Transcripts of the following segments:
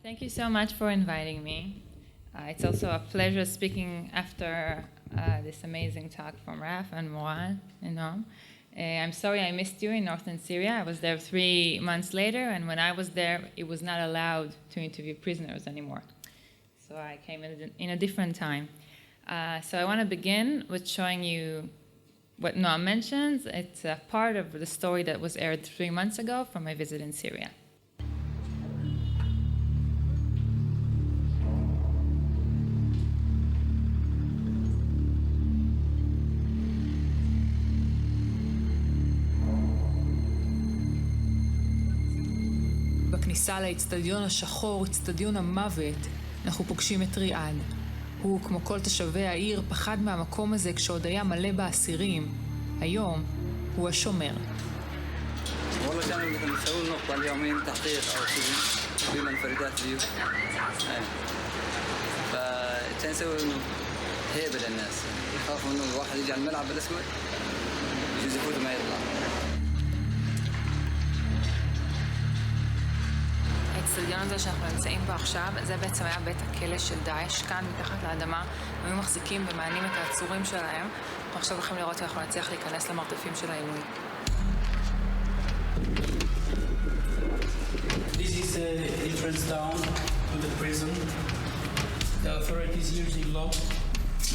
Thank you so much for inviting me. It's also a pleasure speaking after this amazing talk from Raf and Murad and Noam. I'm sorry I missed you in northern Syria. I was there 3 months later, and when I was there, it was not allowed to interview prisoners anymore. So I came in a different time. So I want to begin with showing you what Noam mentions. It's a part of the story that was aired 3 months ago from my visit in Syria. בכניסה לאצטדיון השחור, אצטדיון המוות, אנחנו פוגשים את ריאד. הוא, כמו כל תושבי העיר, פחד מהמקום הזה כשעוד היה מלא באסירים. היום הוא השומר. والله كانوا يسوون نقطة اليومين تحقيق أو شيء بمنفردات اليوم. فكان يسوي إنه هيبة للناس، يخافوا إنه الواحد يجي على الملعب بالأسود يجوز يفوت ما يطلع. האצטדיון הזה שאנחנו נמצאים בו עכשיו, זה בעצם היה בית הכלא של דאעש, כאן מתחת לאדמה. הם היו מחזיקים ומענים את העצורים שלהם. ועכשיו הולכים לראות איך אנחנו נצליח להיכנס למרתפים של העינוי. This is the entrance down to the prison. The authorities using lock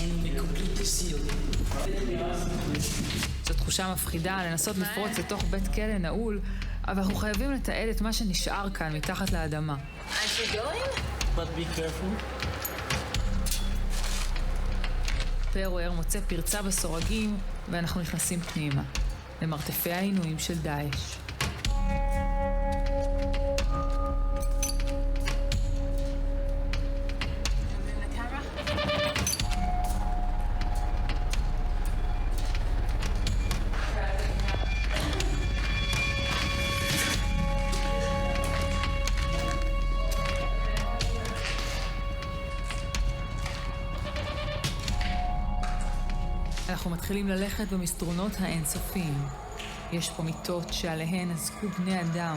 and they completely sealed. זו תחושה מפחידה לנסות לפרוץ לתוך בית כלא נעול, אבל אנחנו חייבים לתעד את מה שנשאר כאן מתחת לאדמה. But be careful. פרואר מוצא פרצה בסורגים, ואנחנו נכנסים פנימה, למרתפי העינויים של דאעש. אנחנו מתחילים ללכת במסדרונות האינסופיים. יש פה מיטות שעליהן עזקו בני אדם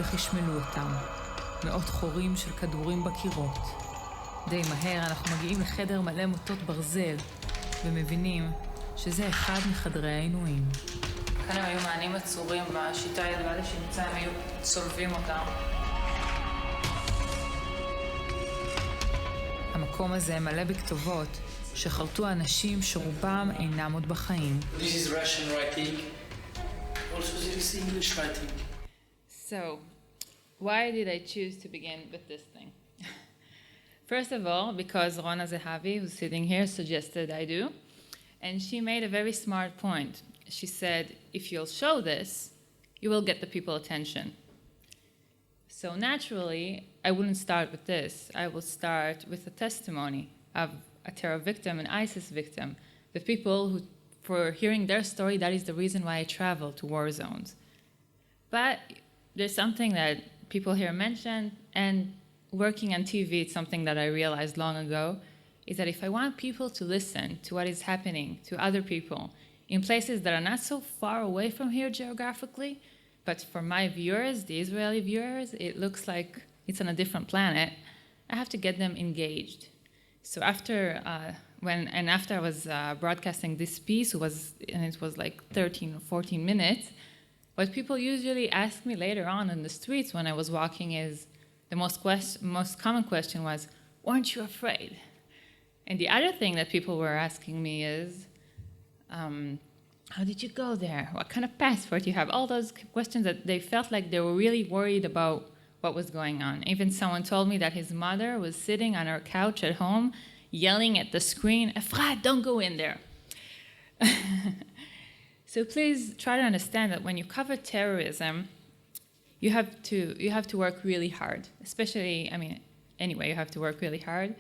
וחשמלו אותם. מאות חורים של כדורים בקירות. די מהר אנחנו מגיעים לחדר מלא מוטות ברזל ומבינים שזה אחד מחדרי העינויים. כאן הם היו מענים עצורים בשיטה ידועה לשמצה, הם היו צולבים אותם. המקום הזה מלא בכתובות שחרטו אנשים שרובם אינם עוד בחיים. This is Russian writing. Also there is English writing. So, why did I choose to begin with this thing? First of all, because Rona Zehavi, who's sitting here, suggested I do. And she made a very smart point. She said, if you'll show this, you will get the people attention. So naturally, I wouldn't start with this. I will start with a testimony of a terror victim, an ISIS victim, the people who, for hearing their story, that is the reason why I travel to war zones. But there's something that people here mentioned, and working on TV, it's something that I realized long ago, is that if I want people to listen to what is happening to other people in places that are not so far away from here geographically, but for my viewers, the Israeli viewers, it looks like it's on a different planet, I have to get them engaged. So after I was broadcasting this piece, and it was like 13 or 14 minutes, what people usually ask me later on in the streets when I was walking is, the most common question was, weren't you afraid? And the other thing that people were asking me is, how did you go there? What kind of passport you have? All those questions that they felt like they were really worried about what was going on. Even someone told me that his mother was sitting on her couch at home yelling at the screen, Efrat, don't go in there. So please try to understand that when you cover terrorism, you have to work really hard. Especially, anyway, you have to work really hard.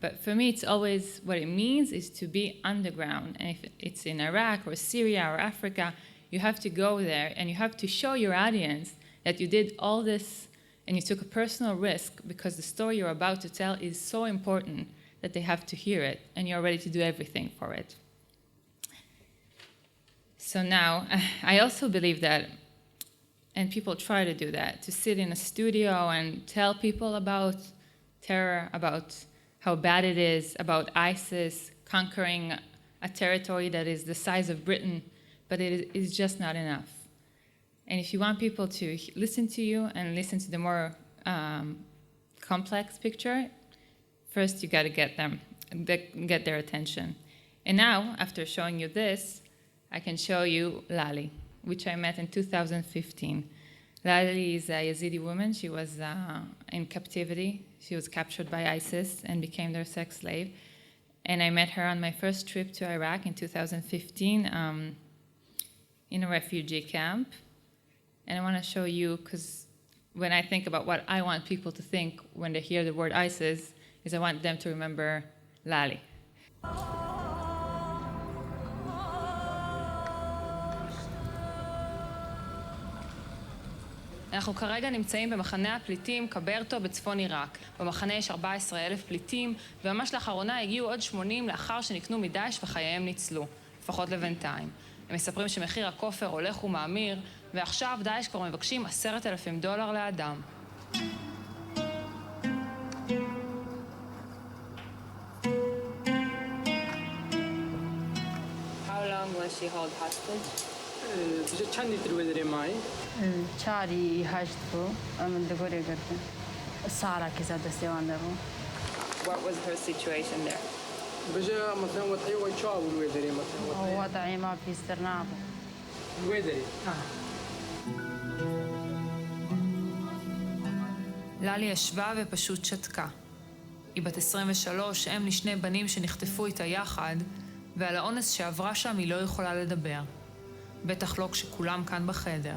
But for me, it's always, what it means is to be underground. And if it's in Iraq or Syria or Africa, you have to go there and you have to show your audience that you did all this and you took a personal risk because the story you're about to tell is so important that they have to hear it, and you're ready to do everything for it. So now, I also believe that, and people try to do that, to sit in a studio and tell people about terror, about how bad it is, about ISIS conquering a territory that is the size of Britain, but it is just not enough. And if you want people to listen to you and listen to the more complex picture, first you got to get their attention. And now, after showing you this, I can show you Lali, which I met in 2015. Lali is a Yazidi woman. She was in captivity. She was captured by ISIS and became their sex slave. And I met her on my first trip to Iraq in 2015 in a refugee camp. And I want to show you, because when I think about what I want people to think when they hear the word ISIS, is I want them to remember Lali. אנחנו כרגע נמצאים במחנה הפליטים קברטו בצפון עיראק. במחנה יש 14,000 פליטים, וממש לאחרונה הגיעו עוד 80 לאחר שנקנו מדאעש וחייהם ניצלו, לפחות לבינתיים. הם מספרים שמחיר הכופר הולך ומאמיר, ועכשיו דאעש כבר מבקשים $10,000 לאדם. How long was she held hostage? چندی ترویدری مای؟ چاری هشت بو من دگوری کرده سارا که زده سیوانده بو. What was her situation there? بجا مثلا وضعي ويشاو الويدري مثلا وضعي ما في استرناب. الويدري. ללי ישבה ופשוט שתקה. היא בת 23, אם לשני בנים שנחטפו איתה יחד, ועל האונס שעברה שם היא לא יכולה לדבר. בטח לא כשכולם כאן בחדר.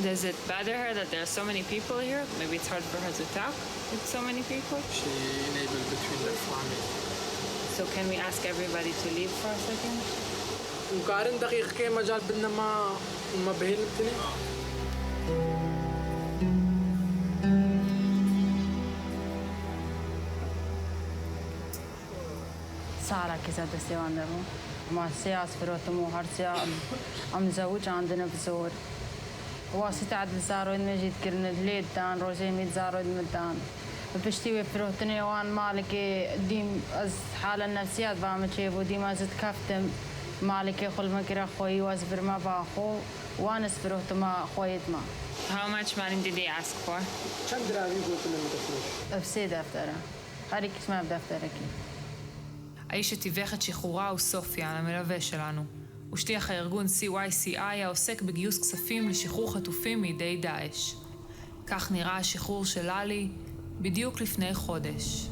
Does it bother her that there are so many people here? Maybe it's hard for her to talk with so many people? She enabled between the family. So can we ask everybody to leave for a second? مقارن دقيقة كي مجال بدنا ما بهين التنين. سارا که زده سیوانده بو. ما سياس فروتمو هرسيا أم زوج عندنا بزور واسطة عدل زارود مجيد كرنا الليل دان روزي ميت زارود مدان بشتي فروتني وان مالك ديم از حالة النفسيات بعمل شيء وديم ازت كفتم مالك خل مكره خوي وازبر ما باخو وانس فروت ما خويت ما. How much money did they ask for? كم درامي قلت لهم تفلوس؟ بسي دفتره هاريك اسمها بدفترك. האיש שתיווך את שחרורה הוא סופיה, המלווה שלנו. הוא שליח הארגון CYCI העוסק בגיוס כספים לשחרור חטופים מידי דאעש. כך נראה השחרור של ללי בדיוק לפני חודש.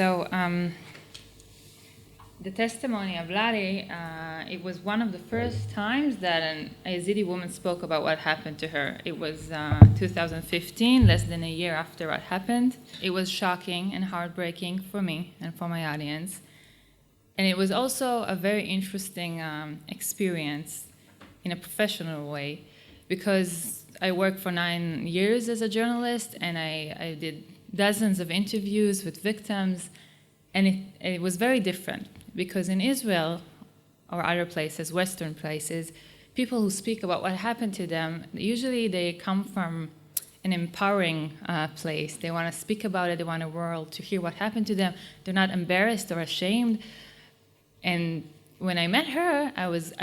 So the testimony of Lali, it was one of the first times that a Yazidi woman spoke about what happened to her. It was 2015, less than a year after what happened. It was shocking and heartbreaking for me and for my audience. And it was also a very interesting experience in a professional way, because I worked for 9 years as a journalist, and I did dozens of interviews with victims, and it was very different, because in Israel or other places, Western places, people who speak about what happened to them, usually they come from an empowering place. They want to speak about it, they want the world to hear what happened to them. They're not embarrassed or ashamed. And when I met her,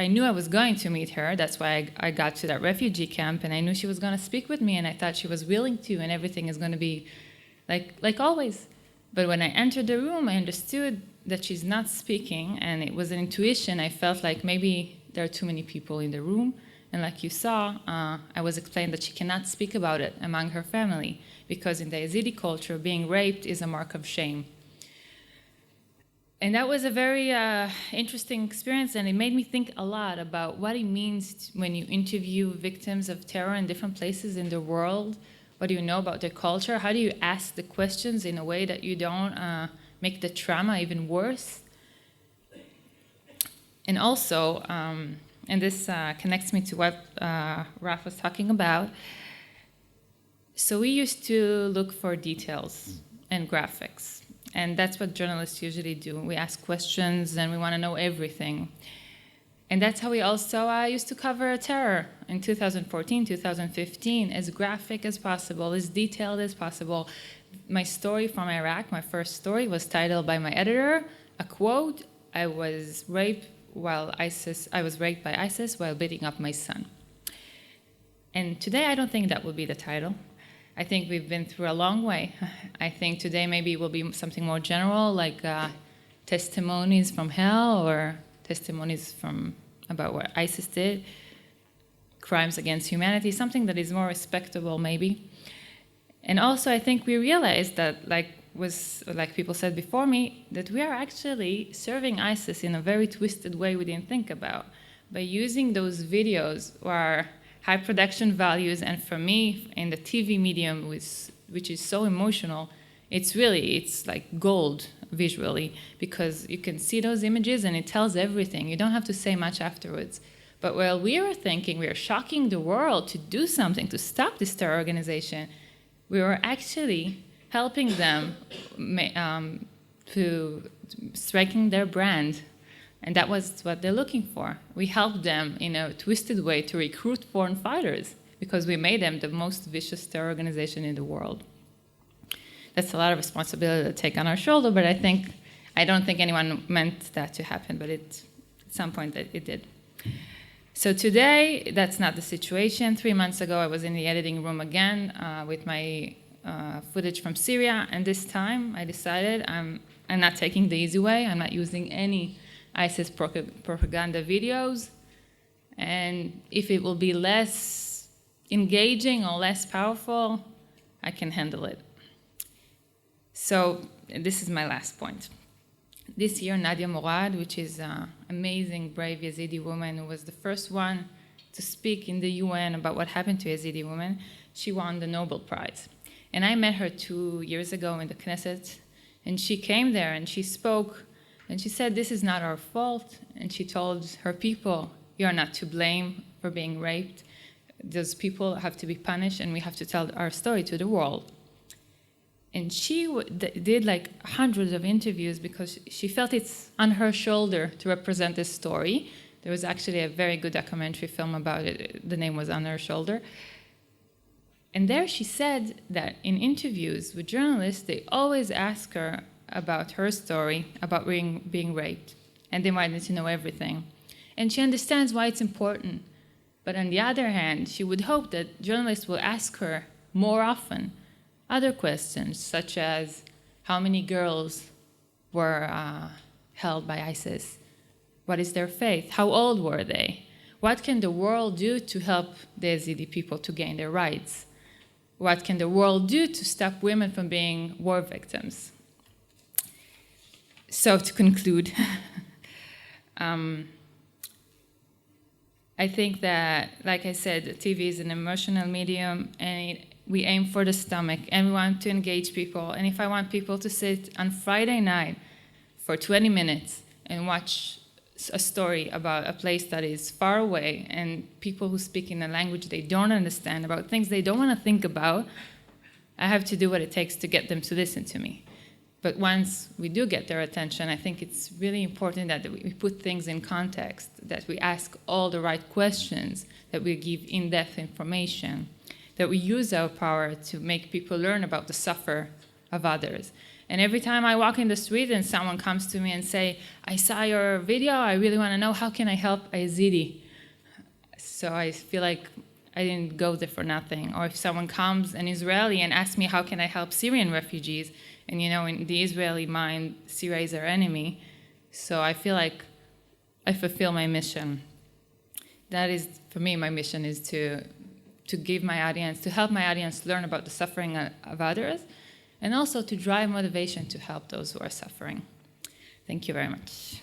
I knew I was going to meet her. That's why I got to that refugee camp, and I knew she was going to speak with me, and I thought she was willing to, and everything is going to be like always. But when I entered the room, I understood that she's not speaking, and it was an intuition. I felt like maybe there are too many people in the room, and like you saw, I was explained that she cannot speak about it among her family, because in the Yazidi culture, being raped is a mark of shame. And that was a very interesting experience, and it made me think a lot about what it means when you interview victims of terror in different places in the world. What do you know about their culture? How do you ask the questions in a way that you don't make the trauma even worse? And also, and this connects me to what Raf was talking about. So we used to look for details and graphics. And that's what journalists usually do. We ask questions and we want to know everything. And that's how we also used to cover terror in 2014, 2015, as graphic as possible, as detailed as possible. My story from Iraq, my first story, was titled by my editor, a quote, I was raped by ISIS while beating up my son. And today I don't think that would be the title. I think we've been through a long way. I think today maybe it will be something more general, like testimonies from hell or testimonies about what ISIS did, crimes against humanity, something that is more respectable maybe. And also I think we realized that, like people said before me, that we are actually serving ISIS in a very twisted way we didn't think about. By using those videos or high production values, and for me, in the TV medium, which is so emotional, it's like gold visually, because you can see those images and it tells everything. You don't have to say much afterwards. But while we were thinking we are shocking the world to do something to stop this terror organization, we were actually helping them to striking their brand. And that was what they're looking for. We helped them in a twisted way to recruit foreign fighters because we made them the most vicious terror organization in the world. That's a lot of responsibility to take on our shoulder, but I don't think anyone meant that to happen, but at some point it did. So today, that's not the situation. 3 months ago, I was in the editing room again with my footage from Syria, and this time I decided I'm not taking the easy way. I'm not using any ISIS propaganda videos, and if it will be less engaging or less powerful, I can handle it. So this is my last point. This year, Nadia Murad, which is an amazing, brave Yazidi woman who was the first one to speak in the UN about what happened to Yazidi women, she won the Nobel Prize. And I met her 2 years ago in the Knesset, and she came there and she spoke, and she said, this is not our fault. And she told her people, you are not to blame for being raped. Those people have to be punished, and we have to tell our story to the world. And she did like hundreds of interviews because she felt it's on her shoulder to represent this story. There was actually a very good documentary film about it. The name was On Her Shoulder. And there she said that in interviews with journalists, they always ask her about her story, about being raped. And they wanted to know everything. And she understands why it's important. But on the other hand, she would hope that journalists will ask her more often other questions, such as how many girls were held by ISIS? What is their faith? How old were they? What can the world do to help the Yazidi people to gain their rights? What can the world do to stop women from being war victims? So to conclude, I think that, like I said, TV is an emotional medium, and we aim for the stomach, and we want to engage people. And if I want people to sit on Friday night for 20 minutes and watch a story about a place that is far away and people who speak in a language they don't understand, about things they don't want to think about, I have to do what it takes to get them to listen to me. But once we do get their attention, I think it's really important that we put things in context, that we ask all the right questions, that we give in-depth information, that we use our power to make people learn about the suffer of others. And every time I walk in the street and someone comes to me and say, I saw your video, I really want to know, how can I help a Yazidi? So I feel like I didn't go there for nothing. Or if someone comes, an Israeli, and asks me, how can I help Syrian refugees? And you know, in the Israeli mind, Syria is our enemy. So I feel like I fulfill my mission. That is, for me, my mission is to give my audience, to help my audience learn about the suffering of others, and also to drive motivation to help those who are suffering. Thank you very much.